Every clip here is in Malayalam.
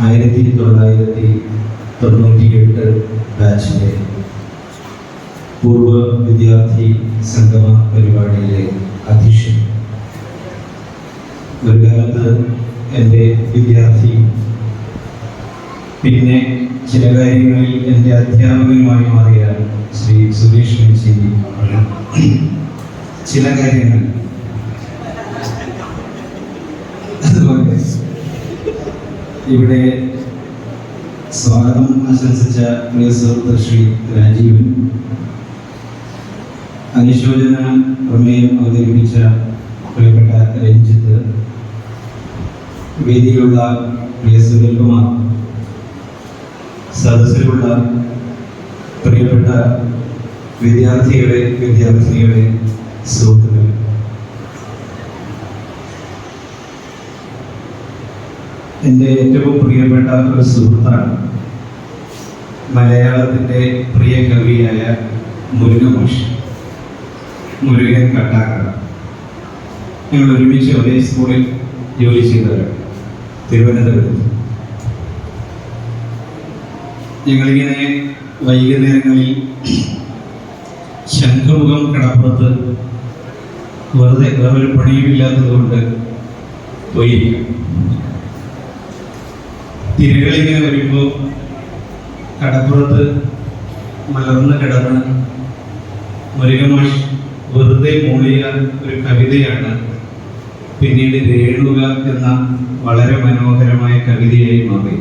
1998 ബാച്ചിലെ പൂർവ്വ വിദ്യാർത്ഥി സംഗമ പരിപാടിയിലെ അധ്യക്ഷൻ. ഒരു കാലത്ത് എൻ്റെ വിദ്യാർത്ഥി, പിന്നെ ചില കാര്യങ്ങളിൽ എൻ്റെ അധ്യാപകനുമായി മാറിയ ശ്രീ സുരേഷ് മെച്ചേരി ചില കാര്യങ്ങൾ, അതുപോലെ ഇവിടെ സ്വാഗതം ആശംസിച്ച പ്രിയ സുഹൃത്ത് ശ്രീ രാജീവൻ, അനുശോചന പ്രമേയം അവതരിപ്പിച്ച പ്രിയപ്പെട്ട രഞ്ജിത്ത്, വേദിയിലുള്ള പ്രിയ സുനിൽകുമാർ, സദസ്സിലുള്ള പ്രിയപ്പെട്ട വിദ്യാർത്ഥികളെ, വിദ്യാർത്ഥിനികളെ, സുഹൃത്തുക്കൾ, എൻ്റെ ഏറ്റവും പ്രിയപ്പെട്ട ഒരു സുഹൃത്താണ് മലയാളത്തിൻ്റെ പ്രിയ കവിയായ മുരുകൻ കട്ടാക്കട. ഞങ്ങൾ ഒരുമിച്ച് ഒരേ സ്കൂളിൽ ജോലി ചെയ്തവരാണ്, തിരുവനന്തപുരത്ത്. ഞങ്ങളിങ്ങനെ വൈകുന്നേരങ്ങളിൽ ശംഖുമുഖം കടപ്പുറത്ത് വെറുതെ വേറൊരു പണിയുമില്ലാത്തത് കൊണ്ട് പോയിരിക്കും. തിരകളിങ്ങനെ വരുമ്പോൾ കടപ്പുറത്ത് മലർന്ന് കിടന്ന് മുരുകമാഷ് വെറുതെ മൂളിയ ഒരു കവിതയാണ് പിന്നീട് രേണുക എന്ന വളരെ മനോഹരമായ കവിതയായി മാറി.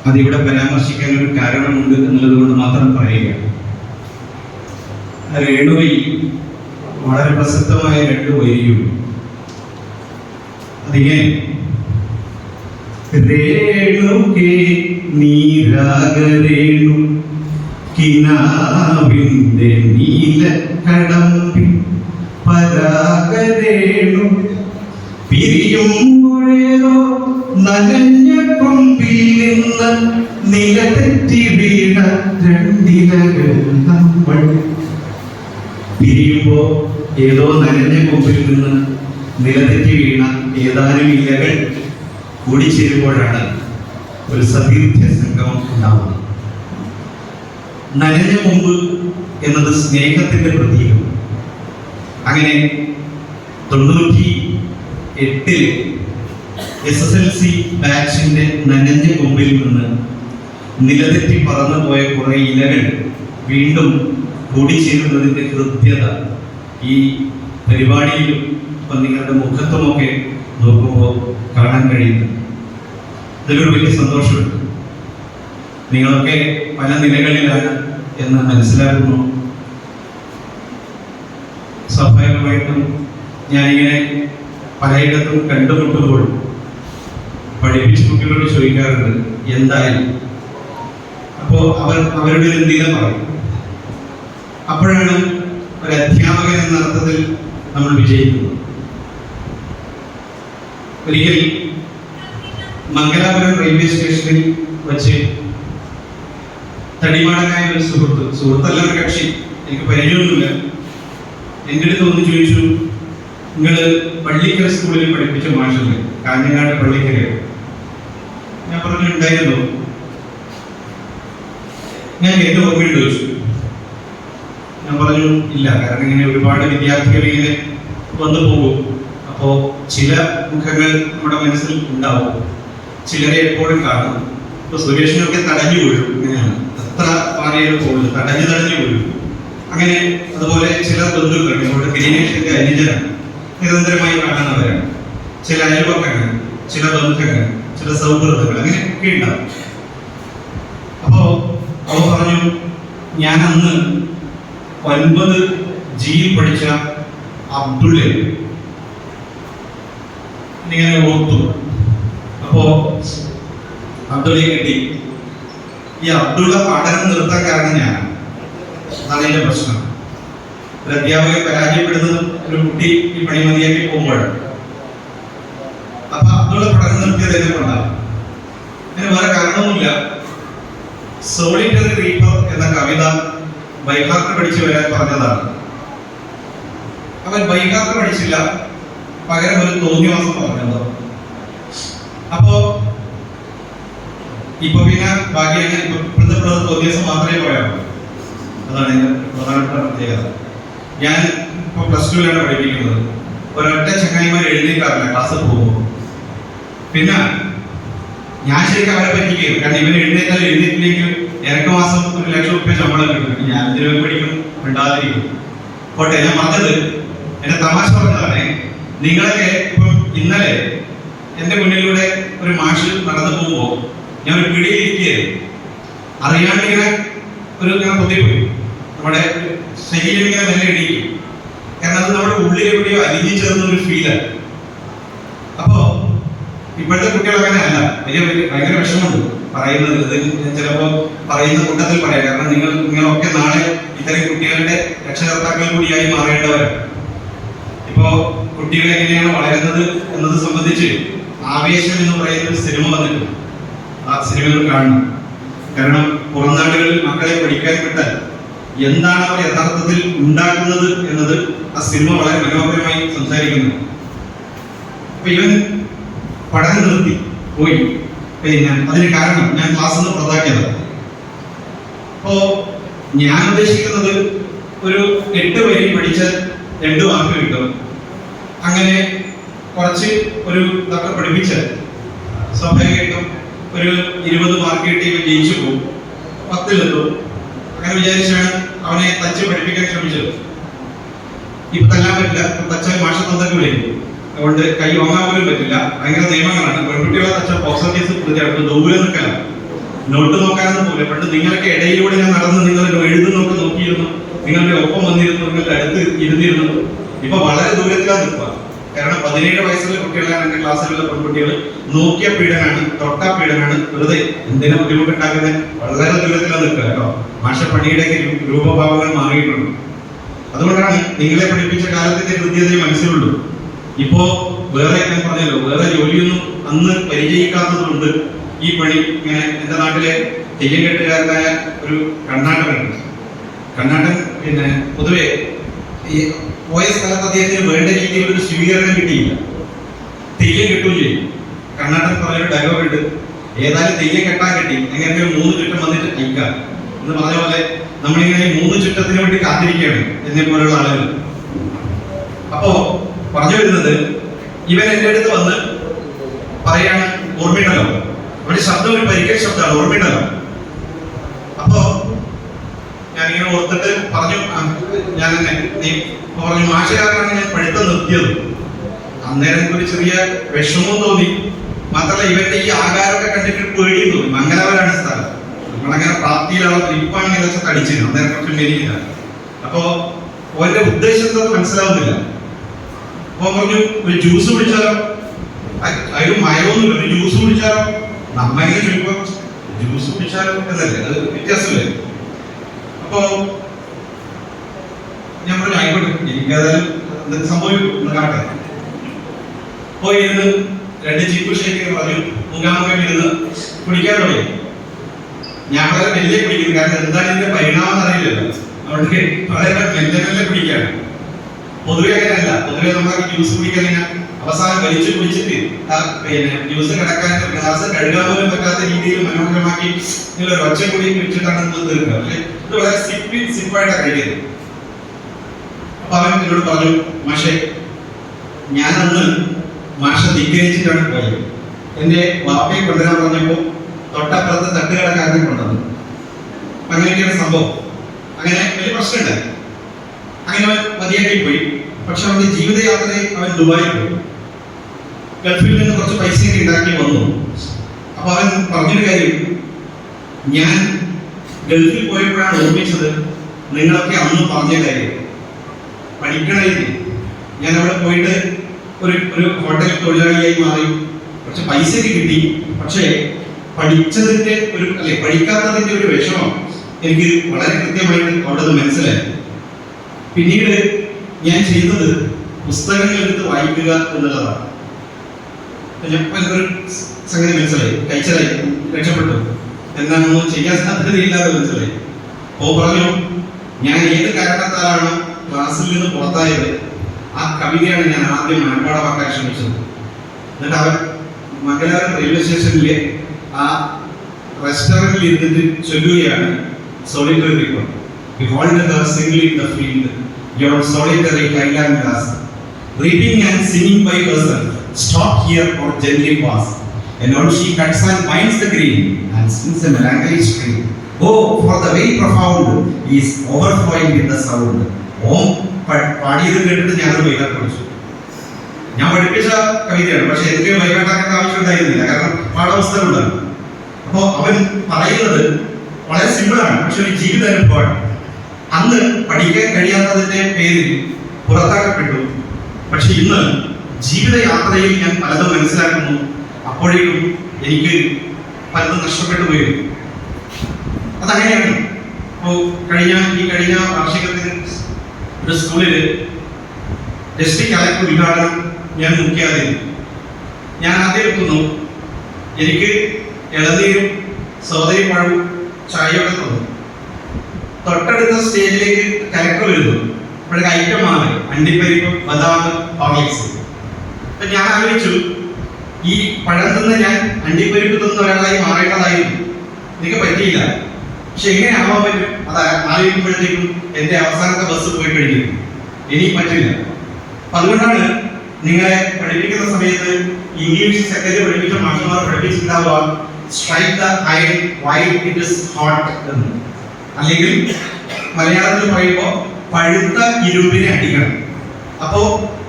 അതിവിടെ പരാമർശിക്കാൻ ഒരു കാരണമുണ്ട് എന്നുള്ളത് കൊണ്ട് മാത്രം പറയുക. രേണുകയിൽ വളരെ പ്രസിദ്ധമായ 2 വരിയും അതിങ്ങനെ: രേണുകേ നീരാഗരേണു കിനാവിന്റെ നീലക്കടമ്പിൽ പരാഗരേണു പിരിയുമ്പോഴേതോ നനഞ്ഞ കൊമ്പിൽ നിന്ന് നിലതെറ്റി വീണ 2 ഇലകൾ നമ്മൾ. പിരിയുമ്പോ ഏതോ നനഞ്ഞ കൊമ്പിൽ നിന്ന് നിലതെറ്റി വീണ ഏതാനും ഇലകൾ കൂടിച്ചേരുമ്പോഴാണ് ഒരു സതീർത്ഥ്യ സംഗമം ഉണ്ടാവുന്നത്. നനഞ്ഞ കൊമ്പ് എന്നത് സ്നേഹത്തിന്റെ പ്രതീകം. അങ്ങനെ 98 SSLC ബാച്ചിന്റെ നനഞ്ഞ കൊമ്പിൽ നിന്ന് നിലതെറ്റി പറന്നു പോയ കുറെ ഇലകൾ വീണ്ടും കൂടിച്ചേരുന്നതിന്റെ കൃത്യത ഈ പരിപാടിയിലും നിങ്ങളുടെ മുഖത്തുമൊക്കെ നോക്കുമ്പോൾ കാണാൻ കഴിയുന്നു. ഇതിലൊരു വലിയ സന്തോഷമുണ്ട്. നിങ്ങളൊക്കെ പല നിലകളിലാണ് എന്ന് മനസ്സിലാക്കുന്നു. സ്വാഭാവികമായിട്ടും ഞാനിങ്ങനെ പലയിടത്തും കണ്ടുമുട്ടുമ്പോൾ പഠിപ്പിച്ച കുട്ടികളോട് ചോദിക്കാറുണ്ട് എന്തായി. അപ്പോൾ അവരുടെ ഒരു നില പറയും. അപ്പോഴാണ് ഒരു അധ്യാപകൻ എന്ന അർത്ഥത്തിൽ നമ്മൾ വിജയിക്കുന്നത്. ഒരിക്കൽ മംഗലാപുരം റെയിൽവേ സ്റ്റേഷനിൽ വെച്ച് തടിമാടനായ ഒരു സുഹൃത്തല്ല, ഒരു കക്ഷി, എനിക്ക് പരിചയമൊന്നുമില്ല, എൻ്റെ അടുത്ത് ഒന്ന് ചോദിച്ചു, നിങ്ങൾ പള്ളിക്കര സ്കൂളിൽ പഠിപ്പിച്ച മാഷല്ലേ, കാഞ്ഞങ്ങാട് പള്ളിക്കര? ഞാൻ പറഞ്ഞു ഉണ്ടായിരുന്നു. ഞാൻ എന്റെ ഓർമ്മയുണ്ട് ചോദിച്ചു. ഞാൻ പറഞ്ഞു ഇല്ല, കാരണം ഇങ്ങനെ ഒരുപാട് വിദ്യാർത്ഥികൾ ഇങ്ങനെ വന്നു പോകും. അപ്പോൾ ചില മുഖങ്ങൾ നമ്മുടെ മനസ്സിൽ ഉണ്ടാവും, ചിലരെ എപ്പോഴും കാണും. ഇപ്പൊ സുരേഷിനൊക്കെ തടഞ്ഞു വീഴും, ഇങ്ങനെയാണ്, എത്ര പാറയിൽ പോകുന്നത് തടഞ്ഞു വീഴും. അങ്ങനെ അതുപോലെ ചില ബന്ധുക്കൾ, നമ്മുടെ ഗിരീനേഷിന്റെ അനുജനാണ്, നിരന്തരമായി കാണുന്നവരാണ്. ചില അയൽപക്കങ്ങൾ, ചില ബന്ധുക്കൾ, ചില സൗഹൃദങ്ങൾ, അങ്ങനെയൊക്കെ ഉണ്ടാവും. അപ്പോ അവ പറഞ്ഞു, ഞാൻ അന്ന് 9G പഠിച്ച അബ്ദുള്ള ഇങ്ങനെ ഓർത്തു. അപ്പോ അബ്ദുള്ളയെ കിട്ടി. ഈ അബ്ദുള്ള പഠനം നിർത്താൻ കാരണം ഞാനാണ്. അതാണ് എന്റെ പ്രശ്നം. ഒരു അധ്യാപകൻ പരാജയപ്പെടുന്നത് ഒരു കുട്ടി ഈ പണി മതിയാക്കി പോകുമ്പോഴാണ്. അപ്പൊ അബ്ദുള്ള പഠനം നിർത്തിയത് എന്നെ കൊണ്ടാണ്. അതിന് വേറെ കാരണമൊന്നുമില്ല. സോളിറ്ററി റീപ്പർ എന്ന കവിത ബൈഹാർട്ട് പഠിച്ചു വരാൻ പറഞ്ഞതാണ്. അവൻ ബൈഹാർട്ട് പഠിച്ചില്ല, പകരം ഒരു തോന്നിവാസം പറഞ്ഞത്. അപ്പോ ഇപ്പൊ പിന്നെ ബാക്കിയാണ് ഇപ്പോഴത്തെ വ്യത്യാസം മാത്രമേ പറയാറുള്ളൂ. അതാണ് എന്റെ പ്രധാനപ്പെട്ട പ്രത്യേകത. ഞാൻ ഇപ്പൊ +2 പഠിപ്പിക്കുന്നത്. ഒരൊറ്റ ചങ്ങായിമാർ എഴുന്നേക്കാറില്ല ക്ലാസ് പോകുമ്പോൾ. പിന്നെ ഞാൻ ശരിക്കും അവരെ പറ്റിക്കുകയും, കാരണം ഇവർ എഴുന്നേറ്റില്ലെങ്കിലും എനിക്ക് മാസം 1,00,000 രൂപ ശമ്പളം കിട്ടും. ഞാൻ ഇതിന് പഠിക്കും, ഉണ്ടാതിരിക്കും. പോട്ടെ, ഞാൻ പറഞ്ഞത് എന്റെ തമാശ പറഞ്ഞതാണ്. നിങ്ങളൊക്കെ ഇപ്പം ഇന്നലെ എന്റെ മുന്നിലൂടെ ഒരു മാഷ് നടന്നു പോകുമ്പോൾ ഞാൻ ഒരു പിടിയിലിരിക്കുകയായിരുന്നു. അറിയാണ്ട് ഇങ്ങനെ പൊത്തിപ്പോയി. നമ്മുടെ ശരീരം ഇങ്ങനെ മെല്ലെ ഇടിക്കും. കാരണം അത് നമ്മുടെ ഉള്ളിൽ എവിടെയോ അലിഞ്ഞു ചേർന്ന ഒരു ഫീലാണ്. അപ്പോ ഇപ്പോഴത്തെ കുട്ടികൾ അങ്ങനെ അല്ല. ഭയങ്കര വിഷമമുണ്ട് പറയുന്നത്. ചിലപ്പോ പറയുന്ന കൂട്ടത്തിൽ പറയാം. കാരണം നിങ്ങളൊക്കെ നാളെ ഇത്തരം കുട്ടികളുടെ രക്ഷകർത്താക്കൾ കൂടിയായി മാറേണ്ടവരാണ്. ഇപ്പോ കുട്ടികൾ എങ്ങനെയാണ് വളരുന്നത് എന്നത് സംബന്ധിച്ച് ആവേശം എന്ന് പറയുന്ന ഒരു സിനിമ വന്നിട്ടുണ്ട്. ആ സിനിമകൾ കാണണം. കാരണം പുറം നാടുകളിൽ മക്കളെ പഠിക്കാൻ വിട്ടാൽ എന്താണ് അവർ യഥാർത്ഥത്തിൽ ഉണ്ടാക്കുന്നത് എന്നത് ആ സിനിമ വളരെ മനോഹരമായി സംസാരിക്കുന്നു. അപ്പൊ ഇവൻ പഠനം നിർത്തി പോയി. പിന്നെ അതിന് കാരണം ഞാൻ ക്ലാസ്സിൽ നിന്ന് പുറത്താക്കിയത്. അപ്പോ ഞാൻ ഉദ്ദേശിക്കുന്നത് ഒരു 8 വരി പഠിച്ചാൽ 2 മാർക്ക് കിട്ടും. അങ്ങനെ കുറച്ച് ഒരു ഇതൊക്കെ പഠിപ്പിച്ചാൽ സ്വാഭാവികമായിട്ടും ഒരു 20 മാർക്ക് കിട്ടി ഇവൻ ജയിച്ചു പോകും, 10-ലെത്തും. അങ്ങനെ വിചാരിച്ചാണ് അവനെ തച്ച് പഠിപ്പിക്കാൻ ശ്രമിച്ചത്. ഇപ്പൊ തല്ലാൻ പറ്റില്ല. തച്ചാൽ മാഷ തന്നൊക്കെ വിളിക്കും. അതുകൊണ്ട് കൈ വാങ്ങാൻ പോലും പറ്റില്ല. ഭയങ്കര നിയമങ്ങളാണ്. പെൺകുട്ടികളെ തച്ച പോക്സോ കേസ് പ്രതിയായിട്ട് ദൂരെ നിൽക്കല, നോട്ട് നോക്കാനൊന്നും പോലെ. പണ്ട് നിങ്ങളൊക്കെ ഇടയിലൂടെ ഞാൻ നടന്ന് നിങ്ങളുടെ എഴുതുന്നൊക്കെ നോക്കിയിരുന്നു, നിങ്ങളുടെ ഒപ്പം വന്നിരുന്നു, നിങ്ങളുടെ അടുത്ത് ഇരുന്നിരുന്നു. ഇപ്പൊ വളരെ ദൂരത്തിലാണ് നിൽക്കുക. കാരണം 17 വയസ്സുള്ള കുട്ടികളാണ് എന്റെ ക്ലാസ്സിലുള്ള പെൺകുട്ടികൾ. നോക്കിയ പീഡനാണ്, തൊട്ട പീഡനാണ്. വെറുതെ എന്തിനാ ബുദ്ധിമുട്ടുണ്ടാക്കുന്നത്? വളരെ ദൂരത്തിലാണ് നിൽക്കുക കേട്ടോ. മാഷ പണിയുടെ രൂപഭാവങ്ങൾ മാറിയിട്ടുണ്ട്. അതുകൊണ്ടാണ് നിങ്ങളെ പഠിപ്പിച്ച കാലത്തിന്റെ കൃത്യതയെ മനസ്സിലുള്ളൂ. ഇപ്പോ വേറെ ഞാൻ പറഞ്ഞല്ലോ, വേറെ ജോലിയൊന്നും അന്ന് പരിചയിക്കാത്തത് കൊണ്ട് ഈ പണി ഇങ്ങനെ. എന്റെ നാട്ടിലെ തെയ്യംകെട്ടുകാരനായ ഒരു കർണാടകനുണ്ട്. കർണാടകൻ പിന്നെ പൊതുവെ ഈ പോയ സ്ഥലത്ത് അദ്ദേഹത്തിന് വേണ്ട രീതിയിൽ ഒരു സ്വീകരണം കിട്ടിയില്ല. തെയ്യം കെട്ടുകയും ചെയ്യും. കർണാടകൻ പറഞ്ഞൊരു ഡയലോഗ് ഉണ്ട്, ഏതായാലും തെയ്യം കെട്ടാൻ കിട്ടി, എങ്ങനെയെങ്കിലും 3 ചുറ്റം വന്നിട്ട് അയക്കാം എന്ന് പറഞ്ഞ പോലെ നമ്മളിങ്ങനെ 3 ചുറ്റത്തിന് വേണ്ടി കാത്തിരിക്കുകയാണ് എന്നെ പോലുള്ള ആളുകൾ. അപ്പോ പറഞ്ഞു വരുന്നത്, ഇവൻ എന്റെ അടുത്ത് വന്ന് പറയാണ്, ഓർമ്മയുണ്ടല്ലോ, അവന്റെ ശബ്ദം ഒരു പരിക്കൽ ശബ്ദമാണ്, ഓർമ്മയുണ്ടല്ലോ. അപ്പോ ഞാനിങ്ങനെ ഓർത്തിട്ട് പറഞ്ഞു, ഞാൻ തന്നെ നീ പറഞ്ഞു മാഷകാരനാണ് ഞാൻ പഠിത്തം നിർത്തിയത്. അന്നേരം ഒരു ചെറിയ വിഷമവും തോന്നി. മാത്രമല്ല ഇവന്റെ ഈ ആകാരമൊക്കെ കണ്ടിട്ട് പേടിയും തോന്നി. മംഗലാപുരാണ് സ്ഥലം. നമ്മളങ്ങനെ പ്രാപ്തിയിലുള്ള ഇപ്പാണ് ഇങ്ങനെ വെച്ചാൽ തടിച്ചിരുന്നു. അന്നേരം കുറച്ച് മെലിയില്ല. അപ്പോ ഓന്റെ ഉദ്ദേശം എന്താണെന്ന് മനസ്സിലാവുന്നില്ല. അപ്പൊ പറഞ്ഞു, ഒരു ജ്യൂസ് കുടിച്ചാലോ? അതിന് മയമൊന്നുമില്ല, ഒരു ജ്യൂസ് കുടിച്ചാലോ? നമ്മ എങ്ങനെ ചോദിക്കുമ്പോ ജ്യൂസ് കുടിച്ചാലോ എന്നല്ലേ, അത് വ്യത്യാസമില്ലേ? അപ്പോ ഞാൻ പറഞ്ഞു ആയിക്കോട്ടെ, എനിക്കതായാലും എന്തൊക്കെ സംഭവിക്കും കാണട്ടെ. പോയി ഇരുന്ന് 2 ചീപ്പ് ഷേക്ക് പറഞ്ഞു, മുഖാമുഖം ഇരുന്ന് കുടിക്കാൻ തുടങ്ങി. ഞാൻ വളരെ മെല്ലെ കുടിക്കുന്നു, കാരണം എന്താണ് ഇതിന്റെ പരിണാമം അറിയില്ലല്ലോ. അതുകൊണ്ട് വളരെ മെല്ലെ മെല്ലെ കുടിക്കാണ്. പൊതുവെ അങ്ങനെയല്ല. പൊതുവെ നമ്മൾ ജ്യൂസ് കുടിക്കാൻ അവസാനം വലിച്ചു കുടിച്ചിട്ട് പിന്നെ ജ്യൂസ് കിടക്കാൻ ഗ്ലാസ് കഴുകാൻ പോലും പറ്റാത്ത രീതിയിൽ മനോഹരമാക്കി ഒരു ഒച്ച കൂടി വെച്ചിട്ടാണ് തീർക്കുക. പക്ഷെ ഇത് വളരെ സിമ്പിളായിട്ടാണ് കഴിക്കുന്നത്. അപ്പൊ അവൻ എന്നോട് പറഞ്ഞു, മാഷെ ഞാനന്ന് മാഷ ധിക്കരിച്ചിട്ടാണ് പോയത്. എന്റെ വാപ്പയെ കൊണ്ടുവരാൻ പറഞ്ഞപ്പോ തൊട്ടപ്പുറത്ത് തട്ടുകടക്കാരനെ കൊണ്ടുവന്നു. അങ്ങനെയൊക്കെയാണ് സംഭവം. അങ്ങനെ വലിയ പ്രശ്നമുണ്ടായി. അങ്ങനെ അവൻ മതിയാക്കി പോയി. പക്ഷെ അവന്റെ ജീവിതയാത്രയിൽ അവൻ ദുബായിൽ പോയി. ഗൾഫിൽ നിന്ന് കുറച്ച് പൈസയൊക്കെ ഉണ്ടാക്കി വന്നു. അപ്പൊ അവൻ പറഞ്ഞൊരു കാര്യം, ഞാൻ ഗൾഫിൽ പോയപ്പോഴാണ് ഓർമ്മിച്ചത് നിങ്ങളൊക്കെ അന്ന് പറഞ്ഞ കാര്യം. പഠിക്കണമായിരുന്നു. ഞാൻ അവിടെ പോയിട്ട് ഒരു ഹോട്ടൽ തൊഴിലാളിയായി മാറി. കുറച്ച് പൈസയൊക്കെ കിട്ടി. പക്ഷേ പഠിച്ചതിന്റെ പഠിക്കാത്തതിന്റെ ഒരു വിഷമം എനിക്ക് വളരെ കൃത്യമായിട്ട് അവിടെ നിന്ന് മനസ്സിലായി. പിന്നീട് ഞാൻ ചെയ്തത് പുസ്തകങ്ങൾ എടുത്ത് വായിക്കുക എന്നുള്ളതാണ്. ഒരു സംഗതി മനസ്സിലായി, കഴിച്ചതായി, രക്ഷപ്പെട്ടു. എന്താണെന്നൊന്നും ചെയ്യാൻ സാധ്യതയില്ലാതെ മനസ്സിലായി. ഓ പറഞ്ഞു, ഞാൻ ഏത് കാരണത്താലാണ് ക്ലാസ്സിൽ നിന്ന് പുറത്തായത് ആ കവിതയാണ് ഞാൻ ആദ്യം മനഃപ്പാടമാക്കാൻ ശ്രമിച്ചത്. എന്നിട്ട് അവൻ മംഗലാപുരം റെയിൽവേ സ്റ്റേഷനിലെ ആ റെസ്റ്റോറന്റിൽ ഇരുന്നിട്ട് ചൊല്ലുകയാണ് solitary reaper. Behold the single in the field, your solitary highland lass, reaping and singing by herself, stop here or gently pass. And on she cuts and binds the green, and sings a melancholy stream. Oh, for the way profound is overflowing with the sound. ഓം പാടിയത് കേട്ടിട്ട് ഞാനത് വൈകാട്ട് പഠിച്ചു. ഞാൻ പഠിപ്പിച്ച കവിതയാണ്, പക്ഷെ എനിക്ക് വൈകാട്ടാക്കേണ്ട ആവശ്യം ഉണ്ടായിരുന്നില്ല, കാരണം പാഠപുസ്തകം ഉണ്ടായിരുന്നു. അപ്പോൾ അവൻ പറയുന്നത് വളരെ സിമ്പിളാണ്, പക്ഷെ ഒരു ജീവിതാനുഭവമാണ്. അന്ന് പഠിക്കാൻ കഴിയാത്തതിന്റെ പേരിൽ പുറത്താക്കപ്പെട്ടു. പക്ഷെ ഇന്ന് ജീവിതയാത്രയിൽ ഞാൻ പലതും മനസ്സിലാക്കുന്നു. അപ്പോഴേക്കും എനിക്ക് പലതും നഷ്ടപ്പെട്ടു പോയിരുന്നു. അതങ്ങനെയാണ്. അപ്പോൾ കഴിഞ്ഞ വാർഷികത്തിന് ഒരു സ്കൂളിൽ ഡിസ്ട്രിക്ട് കളക്ടർ ഉദ്ഘാടനം ഞാൻ മുഖ്യാതിഥി. ഞാൻ ആദ്യം എത്തുന്നു. എനിക്ക് ഇളനീരും സോദയും പഴവും ചായയൊക്കെ തന്നു. തൊട്ടടുത്ത സ്റ്റേജിലേക്ക് കലക്ടർ വരുന്നു. അപ്പോഴേക്ക് ഐറ്റം മാറി, അണ്ടിപ്പരിപ്പ്, ബദാം, ഹോർലിക്സ്. അപ്പൊ ഞാൻ ആലോചിച്ചു, ഈ പഴം തിന്ന് ഞാൻ അണ്ടിപ്പരിപ്പ് തിന്ന ഒരാളായി മാറേണ്ടതായിരുന്നു. എനിക്ക് പറ്റിയില്ല. പക്ഷെ എങ്ങനെ ആവാൻ പറ്റും? അത് ആലോചിക്കുമ്പോഴത്തേക്കും എന്റെ അവസാനത്തെ ബസ് പോയി കഴിഞ്ഞിരുന്നു. ഇനി പറ്റില്ല. അപ്പൊ അതുകൊണ്ടാണ് നിങ്ങളെ പഠിപ്പിക്കുന്ന സമയത്ത് ഇംഗ്ലീഷ് സെക്കൻഡ് പഠിപ്പിച്ച മാഷന്മാർ പഠിപ്പിച്ചിട്ടുണ്ടാവുക strike the iron while it is hot എന്ന്. അല്ലെങ്കിൽ മലയാളത്തിൽ പറയുമ്പോൾ പഴുത്ത ഇരുമ്പിനെ അടിക്കണം, അപ്പോ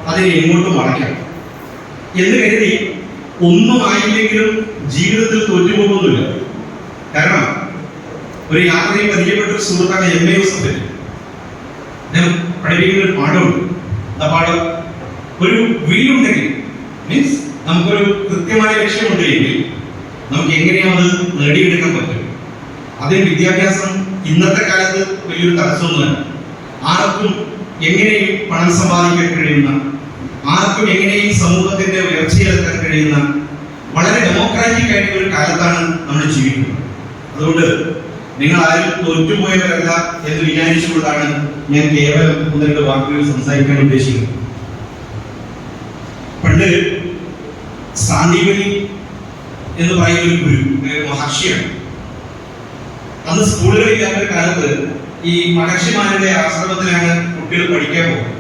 അതിനെ എങ്ങോട്ടും വളയ്ക്കണം എന്ന് കരുതി ഒന്നും ആയില്ലെങ്കിലും ജീവിതത്തിൽ തോറ്റുപോകുന്നില്ല. കാരണം ഒരു യാത്രയിൽ പരിചയപ്പെട്ട സുഹൃത്താണ് എം എ യൂസഫ്. അദ്ദേഹം പഠിപ്പിക്കുന്ന ഒരു പാഠമുണ്ട്. ആ പാഠം ഒരു വീടുണ്ടെങ്കിൽ, മീൻസ് നമുക്കൊരു കൃത്യമായ ലക്ഷ്യമുണ്ട് എങ്കിൽ നമുക്ക് എങ്ങനെയാണ് അത് നേടിയെടുക്കാൻ പറ്റും. അതിന് വിദ്യാഭ്യാസം ഇന്നത്തെ കാലത്ത് വലിയൊരു തടസ്സമൊന്നുമല്ല. ആർക്കും എങ്ങനെയും പണം സമ്പാദിക്കാൻ കഴിയുന്ന, ആർക്കും എങ്ങനെയും സമൂഹത്തിന്റെ ഉയർച്ചയിലെത്താൻ കഴിയുന്ന വളരെ ഡെമോക്രാറ്റിക് ആയിട്ടുള്ള ഒരു കാലത്താണ് നമ്മൾ ജീവിക്കുന്നത്. അതുകൊണ്ട് നിങ്ങൾ ആരും തോറ്റുപോയവരല്ല എന്ന് വിചാരിച്ചുകൊണ്ടാണ് ഞാൻ കേവലം 1-2 വാക്കുകൾ സംസാരിക്കാൻ ഉദ്ദേശിക്കുന്നത്. പണ്ട് സാന്ദീപനി എന്ന് പറയുന്ന ഒരു ഗുരു, മഹർഷിയാണ്. അന്ന് സ്കൂളുകളില്ലാത്ത കാലത്ത് ഈ മഹർഷിമാരുടെ ആശ്രമത്തിലാണ് കുട്ടികൾ പഠിക്കാൻ പോകുന്നത്.